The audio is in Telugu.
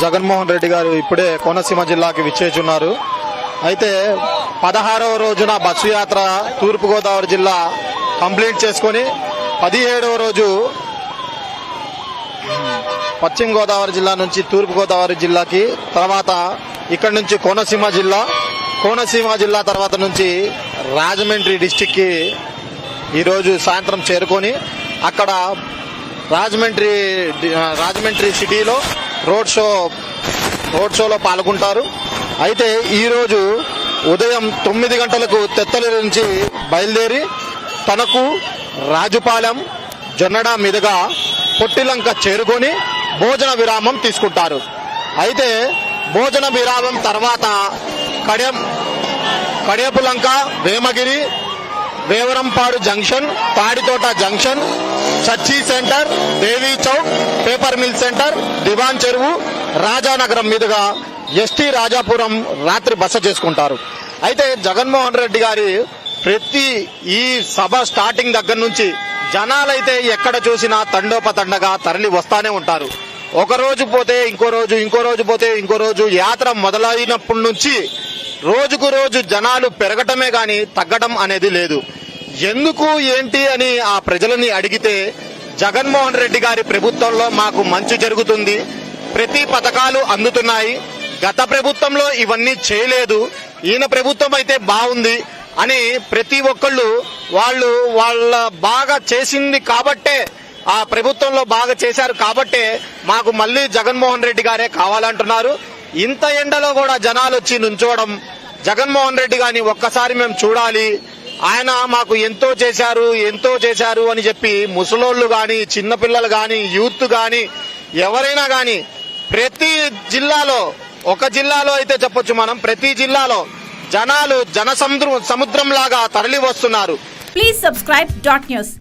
జగన్మోహన్ రెడ్డి గారు ఇప్పుడే కోనసీమ జిల్లాకి విచ్చేస్తున్నారు. అయితే 16వ రోజున బస్సు యాత్ర తూర్పుగోదావరి జిల్లా కంప్లీట్ చేసుకుని 17వ రోజు పశ్చిమ గోదావరి జిల్లా నుంచి తూర్పుగోదావరి జిల్లాకి, తర్వాత ఇక్కడ నుంచి కోనసీమ జిల్లా తర్వాత నుంచి రాజమండ్రి డిస్టిక్ కి ఈరోజు సాయంత్రం చేరుకొని అక్కడ రాజమండ్రి సిటీలో రోడ్ షోలో పాల్గొంటారు. అయితే ఈరోజు ఉదయం 9 గంటలకు తెత్తలి నుంచి బయలుదేరి తనకు రాజుపాలెం జొన్నడ మీదుగా పొట్టిలంక చేరుకొని భోజన విరామం తీసుకుంటారు. అయితే భోజన విరామం తర్వాత Kadiyapulanka, Vemagiri, Vevarampadu junction, Taditota junction, church centre, Devi chowk, paper mill centre, Diwan Cheruvu, Rajanagaram మీదుగా ఎస్టీ రాజాపురం రాత్రి బస చేసుకుంటారు. అయితే జగన్మోహన్ రెడ్డి గారి ప్రతి ఈ సభ స్టార్టింగ్ దగ్గర నుంచి జనాలైతే ఎక్కడ చూసినా తండోపతండగా తరలి వస్తానే ఉంటారు. ఒక రోజు పోతే ఇంకో రోజు పోతే ఇంకో రోజు యాత్ర మొదలైనప్పటి నుంచి రోజుకు రోజు జనాలు పెరగటమే గాని తగ్గడం అనేది లేదు. ఎందుకు ఏంటి అని ఆ ప్రజలని అడిగితే జగన్మోహన్ రెడ్డి గారి ప్రభుత్వంలో మాకు మంచి జరుగుతుంది, ప్రతి పథకాలు అందుతున్నాయి, గత ప్రభుత్వంలో ఇవన్నీ చేయలేదు, ఈయన ప్రభుత్వం అయితే బాగుంది అని ప్రతి ఒక్కళ్ళు వాళ్ళ బాగా చేసింది కాబట్టే, ఆ ప్రభుత్వంలో బాగా చేశారు కాబట్టే మాకు మళ్లీ జగన్మోహన్ రెడ్డి గారే కావాలంటున్నారు. ఇంత ఎండలో కూడా జనాలు వచ్చి నుంచోవడం, జగన్మోహన్ రెడ్డి గారిని ఒక్కసారి మేము చూడాలి, ఆయన మాకు ఎంతో చేశారు అని చెప్పి ముసలోళ్లు గాని, చిన్నపిల్లలు గాని, యూత్ గాని, ఎవరైనా గాని ప్రతి జిల్లాలో, ఒక జిల్లాలో అయితే చెప్పొచ్చు మనం, ప్రతి జిల్లాలో జనాలు సముద్రం లాగా తరలి వస్తున్నారు. Please subscribe .news.